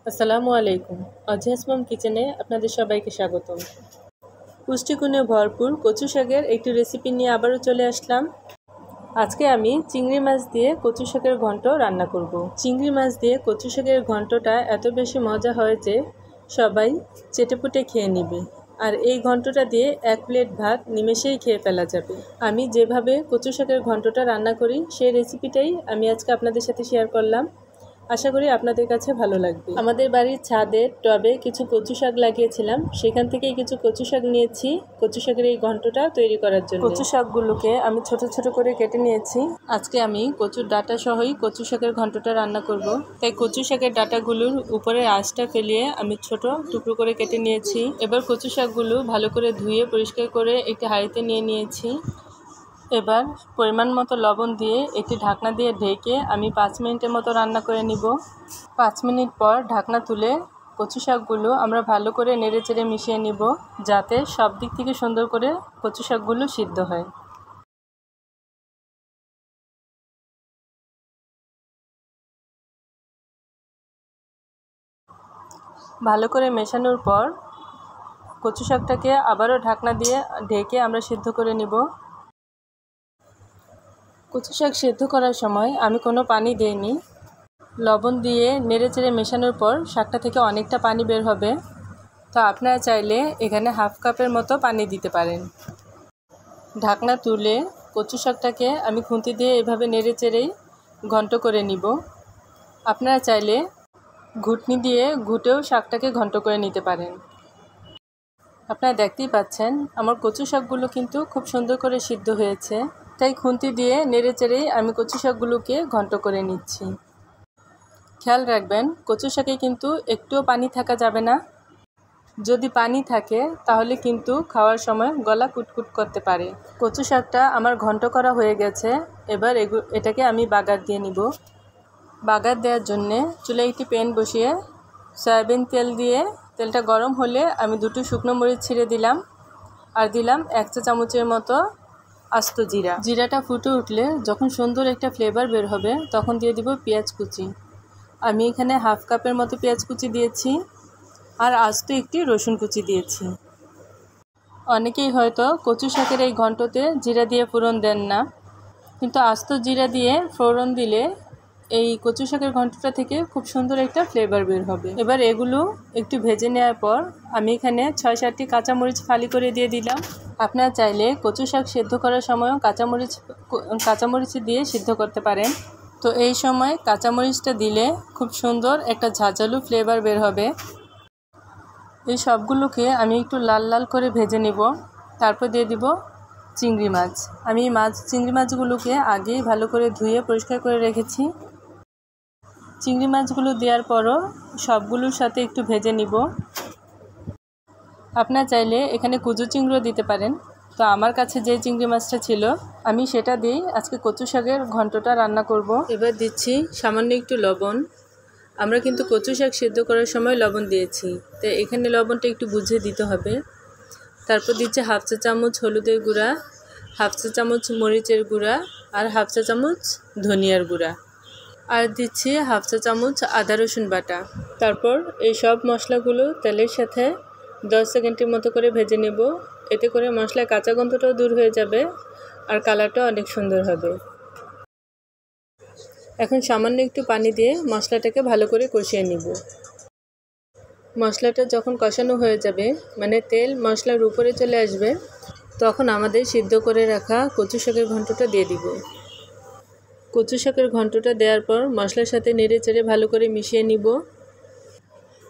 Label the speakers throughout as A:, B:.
A: আসসালামু আলাইকুম। অজিয়াস মম কিচেনে আপনাদের সবাইকে স্বাগতম। পুষ্টিগুণে ভরপুর কচু শাকের একটি রেসিপি নিয়ে আবারও চলে আসলাম। আজকে আমি চিংড়ি মাছ দিয়ে কচু শাকের ঘন্ট রান্না করব। চিংড়ি মাছ দিয়ে কচু শাকের ঘন্টটা এত বেশি মজা হয় যে সবাই চেটেপুটে খেয়ে নেবে। আর এই ঘন্টটা দিয়ে 1 প্লেট ভাত নিমেষেই খেয়ে ফেলা যাবে। আমি যেভাবে কচু শাকের ঘন্টটা রান্না করি সেই রেসিপিটাই আমি আজকে আপনাদের সাথে শেয়ার করলাম। আশা করি আপনাদের কাছে ভালো লাগবে। আমাদের বাড়ির ছাদের টবে কিছু কচু শাক লাগিয়েছিলাম, সেখান থেকেই কিছু কচু শাক নিয়েছি কচু শাকের এই ঘন্টটা তৈরি করার জন্য। কচু শাকগুলোকে আমি ছোট ছোট করে কেটে নিয়েছি। আজকে আমি কচুর ডাঁটা সহই কচু শাকের ঘন্টটা রান্না করব। তাই কচু শাকের ডাঁটাগুলোর উপরের আঁশটা ফেলিয়ে আমি ছোট টুকরো করে কেটে নিয়েছি। এবার কচু শাকগুলো ভালো করে ধুয়ে পরিষ্কার করে একটি হাঁড়িতে নিয়ে নিয়েছি। এবার পরিমাণ মতো লবণ দিয়ে একটি ঢাকনা দিয়ে ঢেকে আমি 5 মিনিটের মতো রান্না করে নিব। 5 মিনিট পর ঢাকনা তুলে কচু শাকগুলো আমরা ভালো করে নেড়েচেড়ে মিশিয়ে নিব, যাতে সব দিক থেকে সুন্দর করে কচু শাকগুলো সিদ্ধ হয়। ভালো করে মেশানোর পর কচু শাকটাকে আবারও ঢাকনা দিয়ে ঢেকে আমরা সিদ্ধ করে নিব। কচু শাক সিদ্ধ করার সময় আমি কোনো পানি দিইনি। লবণ দিয়ে নেড়েচেড়ে মেশানোর পর শাকটা থেকে অনেকটা পানি বের হবে। তো আপনারা চাইলে এখানে হাফ কাপের মতো পানি দিতে পারেন। ঢাকনা তুলে কচু শাকটাকে আমি খুন্তি দিয়ে এভাবে নেড়েচেড়েই ঘন্ট করে নিব। আপনারা চাইলে ঘুটনি দিয়ে ঘুটেও শাকটাকে ঘন্ট করে নিতে পারেন। আপনারা দেখতেই পাচ্ছেন আমার কচু শাকগুলো কিন্তু খুব সুন্দর করে সিদ্ধ হয়েছে। তাই খুন্তি দিয়ে নেড়েচেড়েই আমি কচু শাকগুলোকে ঘন্ট করে নিচ্ছি। খেয়াল রাখবেন কচু শাকে কিন্তু একটুও পানি থাকা যাবে না। যদি পানি থাকে তাহলে কিন্তু খাওয়ার সময় গলা কুটকুট করতে পারে। কচু শাকটা আমার ঘন্ট করা হয়ে গেছে। এবার এটাকে আমি বাগার দিয়ে নিব। বাগার দেওয়ার জন্যে চুলায় একটি প্যান বসিয়ে সয়াবিন তেল দিয়ে তেলটা গরম হলে আমি 2টো শুকনো মরিচ ছিঁড়ে দিলাম আর দিলাম 1 চা চামচের মতো আস্ত জিরা। জিরাটা ফুটে উঠলে যখন সুন্দর একটা ফ্লেভার বের হবে তখন দিয়ে দিব পেঁয়াজ কুচি। আমি এখানে হাফ কাপের মতো পেঁয়াজ কুচি দিয়েছি আর আস্ত একটি রসুন কুচি দিয়েছি। অনেকেই হয়তো কচু শাকের এই ঘন্টতে জিরা দিয়ে ফোড়ন দেন না, কিন্তু আস্ত জিরা দিয়ে ফোড়ন দিলে এই কচু শাকের ঘন্টটা থেকে খুব সুন্দর একটা ফ্লেভার বের হবে। এবার এগুলো একটু ভেজে নেওয়ার পর আমি এখানে 6-7টি কাঁচামরিচ ফালি করে দিয়ে দিলাম। আপনারা চাইলে কচু শাক সিদ্ধ করার সময়ও কাঁচামরিচ দিয়ে সিদ্ধ করতে পারেন। তো এই সময় কাঁচামরিচটা দিলে খুব সুন্দর একটা ঝাঁঝালো ফ্লেভার বের হবে। এই সবগুলোকে আমি একটু লাল লাল করে ভেজে নেব। তারপর দিয়ে দিব চিংড়ি মাছ। আমি চিংড়ি মাছগুলোকে আগেই ভালো করে ধুয়ে পরিষ্কার করে রেখেছি। চিংড়ি মাছগুলো দেওয়ার পরও সবগুলোর সাথে একটু ভেজে নিব। আপনারা চাইলে এখানে কুচো চিংড়িও দিতে পারেন। তো আমার কাছে যে চিংড়ি মাছটা ছিল আমি সেটা দিয়েই আজকে কচু শাকের ঘন্টটা রান্না করব। এবার দিচ্ছি সামান্য একটু লবণ। আমরা কিন্তু কচু শাক সিদ্ধ করার সময় লবণ দিয়েছি, তো এখানে লবণটা একটু বুঝে দিতে হবে। তারপর দিচ্ছি হাফ চা চামচ হলুদের গুঁড়া, হাফ চা চামচ মরিচের গুঁড়া আর হাফ চা চামচ ধনিয়ার গুঁড়া, আর দিচ্ছি হাফ চা চামচ আদা রসুন বাটা। তারপর এই সব মশলাগুলো তেলের সাথে 10 সেকেন্ডের মতো করে ভেজে নেব। এতে করে মশলার কাঁচা গন্ধটাও দূর হয়ে যাবে আর কালারটাও অনেক সুন্দর হবে। এখন সামান্য একটু পানি দিয়ে মশলাটাকে ভালো করে কষিয়ে নিব। মশলাটা যখন কষানো হয়ে যাবে, মানে তেল মশলার উপরে চলে আসবে, তখন আমাদের সিদ্ধ করে রাখা কচু শাকের ঘন্টটা দিয়ে দিব। কচু শাকের ঘন্টটা দেওয়ার পর মশলার সাথে নেড়ে চেড়ে ভালো করে মিশিয়ে নিব।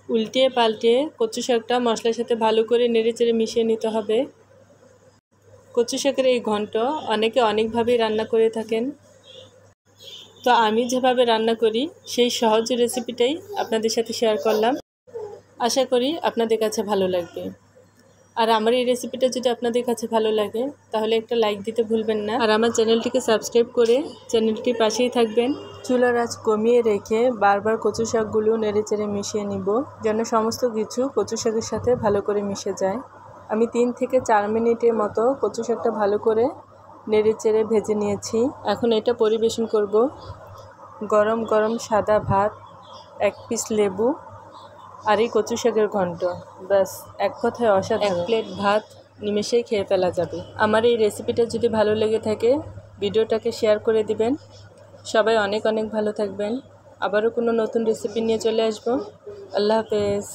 A: উল্টিয়ে পাল্টিয়ে কচু শাকটা মশলার সাথে ভালো করে নেড়ে চেড়ে মিশিয়ে নিতে হবে। কচু শাকের এই ঘন্ট অনেকে অনেকভাবেই রান্না করে থাকেন। তো আমি যেভাবে রান্না করি সেই সহজ রেসিপিটাই আপনাদের সাথে শেয়ার করলাম। আশা করি আপনাদের কাছে ভালো লাগবে। আর আমার এই রেসিপিটা যদি আপনাদের কাছে ভালো লাগে তাহলে একটা লাইক দিতে ভুলবেন না। আর আমার চ্যানেলটিকে সাবস্ক্রাইব করে চ্যানেলটির পাশেই থাকবেন। চুলার আঁচ কমিয়ে রেখে বারবার কচু শাকগুলো নেড়েচেড়ে মিশিয়ে নিব, যেন সমস্ত কিছু কচু শাকের সাথে ভালো করে মিশে যায়। আমি 3 থেকে 4 মিনিটের মতো কচু শাকটা ভালো করে নেড়েচেড়ে ভেজে নিয়েছি। এখন এটা পরিবেশন করব। গরম গরম সাদা ভাত, 1 পিস লেবু আর এই কচু শাকের ঘন্ট, ব্যাস এক কথায় অসাধারণ। 1 প্লেট ভাত নিমেষেই খেয়ে ফেলা যাবে। আমার এই রেসিপিটা যদি ভালো লেগে থাকে ভিডিওটাকে শেয়ার করে দিবেন। সবাই অনেক অনেক ভালো থাকবেন। আবারও কোনো নতুন রেসিপি নিয়ে চলে আসবো। আল্লাহ হাফেজ।